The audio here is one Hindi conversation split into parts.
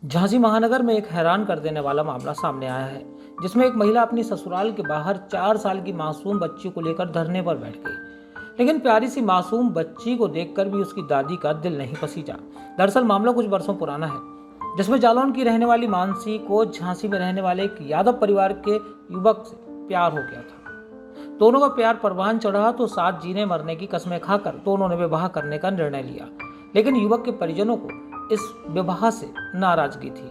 झांसी महानगर में एक हैरान कर देने वाला मामला सामने आया है, जिसमें एक महिला अपनी ससुराल के बाहर 4 साल की मासूम बच्ची को लेकर धरने पर बैठ गई। लेकिन प्यारी सी मासूम बच्ची को देखकर भी उसकी दादी का दिल नहीं पसीजा। दरअसल मामला कुछ वर्षों पुराना है, जिसमें जालौन की रहने वाली मानसी को झांसी में रहने वाले एक यादव परिवार के युवक से प्यार हो गया था। दोनों का प्यार परवान चढ़ा तो साथ जीने मरने की कस्में खाकर दोनों ने विवाह करने का निर्णय लिया। लेकिन युवक के परिजनों को इस विवाह से नाराजगी थी।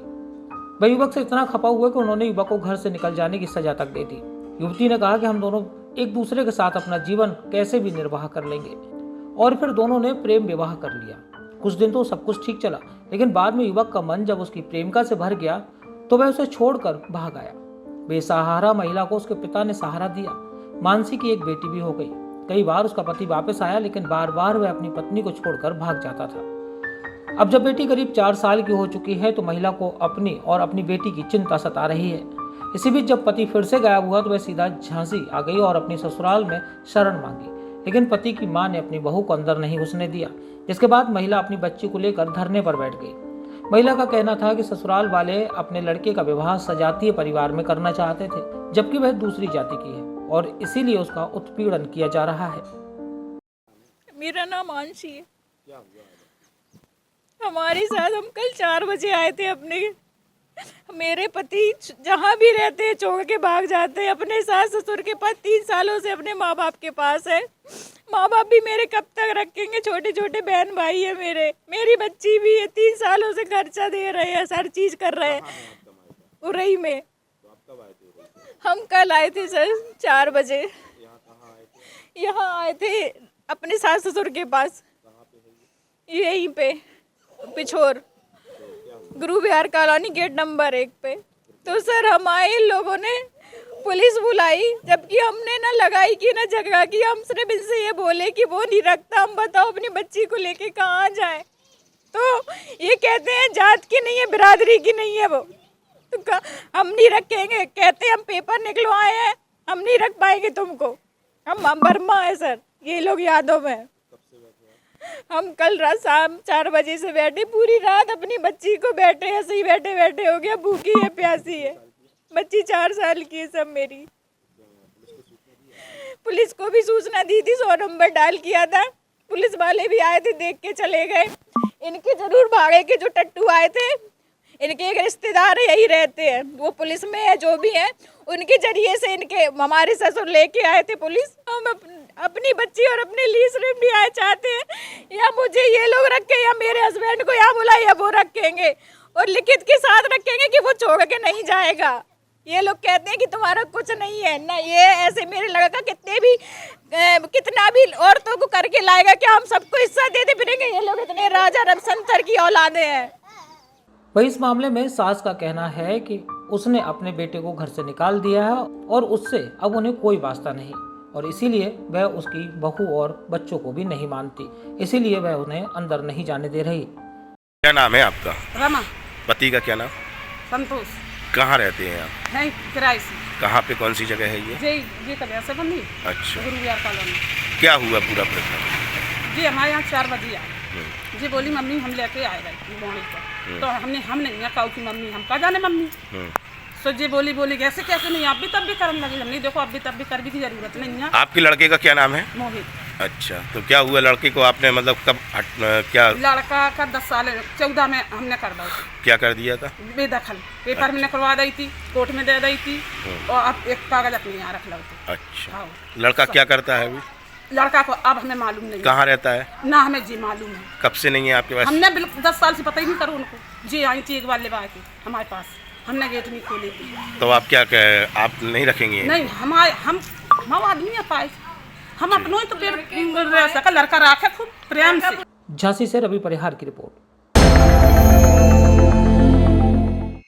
वह युवक से इतना खपा हुआ कि उन्होंने युवक को घर से निकल जाने की सजा तक दे दी। युवती ने कहा कि हम दोनों एक दूसरे के साथ अपना जीवन कैसे भी निर्वाह कर लेंगे, और फिर दोनों ने प्रेम विवाह कर लिया। कुछ दिन तो सब कुछ ठीक चला, लेकिन बाद में युवक का मन जब उसकी प्रेमिका से भर गया तो वह उसे छोड़कर भाग आया। बेसहारा महिला को उसके पिता ने सहारा दिया। मानसी की एक बेटी भी हो गई। कई बार उसका पति वापस आया, लेकिन बार बार वह अपनी पत्नी को छोड़कर भाग जाता था। अब जब बेटी करीब 4 साल की हो चुकी है तो महिला को अपनी और अपनी बेटी की चिंता सता रही है। इसी बीच जब पति फिर से गायब हुआ तो वह सीधा झांसी आ गई और अपनी ससुराल में शरण मांगी। लेकिन पति की मां ने अपनी बहू को अंदर नहीं घुसने दिया, जिसके बाद महिला अपनी बच्ची को लेकर धरने पर बैठ गई। महिला का कहना था कि ससुराल वाले अपने लड़के का विवाह सजातीय परिवार में करना चाहते थे, जबकि वह दूसरी जाति की है और इसीलिए उसका उत्पीड़न किया जा रहा है। मेरा नाम मानसी है। हमारे साथ हम कल 4 बजे आए थे। मेरे पति जहाँ भी रहते हैं छोड़ के भाग जाते हैं। अपने सास ससुर के पास 3 सालों से अपने माँ बाप के पास है। माँ बाप भी मेरे कब तक रखेंगे? छोटे छोटे बहन भाई है मेरी बच्ची भी है। 3 सालों से खर्चा दे रहे हैं, हर चीज कर रहे हैं। उरई में हम कल आए थे सर 4 बजे। यहाँ आए थे अपने सास ससुर के पास, यहीं पे पिछोर गुरु विहार कॉलोनी गेट नंबर 1 पे। तो सर हम आए, इन लोगों ने पुलिस बुलाई, जबकि हमने ना लगाई की ना झगड़ा की। हम सिर्फ इनसे ये बोले कि वो नहीं रखता, हम बताओ अपनी बच्ची को लेके कहाँ जाए। तो ये कहते हैं जात की नहीं है, बिरादरी की नहीं है वो, तो हम नहीं रखेंगे। कहते हैं हम पेपर निकलवाए हैं, हम नहीं रख पाएंगे तुमको। हम बर्मा है सर, ये लोग यादव हैं। हम कल रात शाम 4 बजे से बैठे, पूरी रात अपनी बच्ची को बैठे, ऐसे ही बैठे बैठे हो गया। भूखी है, प्यासी है बच्ची, 4 साल की है सब मेरी। पुलिस को भी सूचना दी थी, 100 नंबर डायल किया था। पुलिस वाले भी आए थे, देख के चले गए। इनके जरूर भागे के जो टट्टू आए थे, इनके एक रिश्तेदार यही रहते हैं, वो पुलिस में है, जो भी है उनके जरिए से इनके हमारे ससुर लेके आए थे पुलिस। हम अपनी बच्ची और अपने लिए सिर्फ भी आए चाहते हैं, या मुझे ये लोग रखें या मेरे हस्बैंड को या बुला या वो रखेंगे, और लिखित के साथ रखेंगे कि वो छोड़ के नहीं जाएगा। ये लोग कहते हैं कि तुम्हारा कुछ नहीं है ना, ये ऐसे मेरे लड़का कितना भी औरतों को करके लाएगा, क्या हम सबको हिस्सा देते फिरेंगे? ये लोग इतने राजा रविशंकर की औलादे हैं। वही इस मामले में सास का कहना है कि उसने अपने बेटे को घर से निकाल दिया है और उससे अब उन्हें कोई वास्ता नहीं, और इसीलिए वह उसकी बहू और बच्चों को भी नहीं मानती, इसीलिए वह उन्हें अंदर नहीं जाने दे रही। क्या नाम है आपका? रमा। पति का क्या नाम? संतोष। कहाँ रहते हैं आप? नहीं, किराए से। कहाँ पे, कौन सी जगह है ये कल्याण से बंदी। अच्छा, गुरु विहार कॉलोनी। क्या हुआ पूरा प्रश्न? जी हमारे यहाँ 4 बजे आए। जी बोली मम्मी हम लेके आए मॉर्निंग पर। तो हम नहीं कहा कि मम्मी हम कहा जाने मम्मी। सो जी बोली कैसे नहीं, आप भी तब भी करने लगे। हमने देखो अब भी तब भी करने की जरूरत नहीं है। आपके लड़के का क्या नाम है? मोहित। अच्छा, तो क्या हुआ लड़के को आपने मतलब कब क्या? लड़का का 10 साल 14 में हमने करवाई थी। क्या कर दिया था? बेदखल पेपर में करवा दी थी, कोर्ट में दे दी थी, और अब एक कागज अपने यहाँ रख लो। अच्छा, लड़का क्या करता है अभी? लड़का को अब हमें मालूम नहीं कहाँ रहता है ना, हमें जी मालूम है। कब से नहीं है आपके पास? हमने बिल्कुल 10 साल से पता ही नहीं करो उनको। जी आई थी एक बार लेवा के हमारे पास, हमने गेट नहीं खोली थी। तो आप क्या आप नहीं रखेंगे? नहीं, हम आदमी है पाए, हम अपनों ही तो पेड़ लड़का रखे खूब प्रेम से। झांसी से रवि परिहार की रिपोर्ट।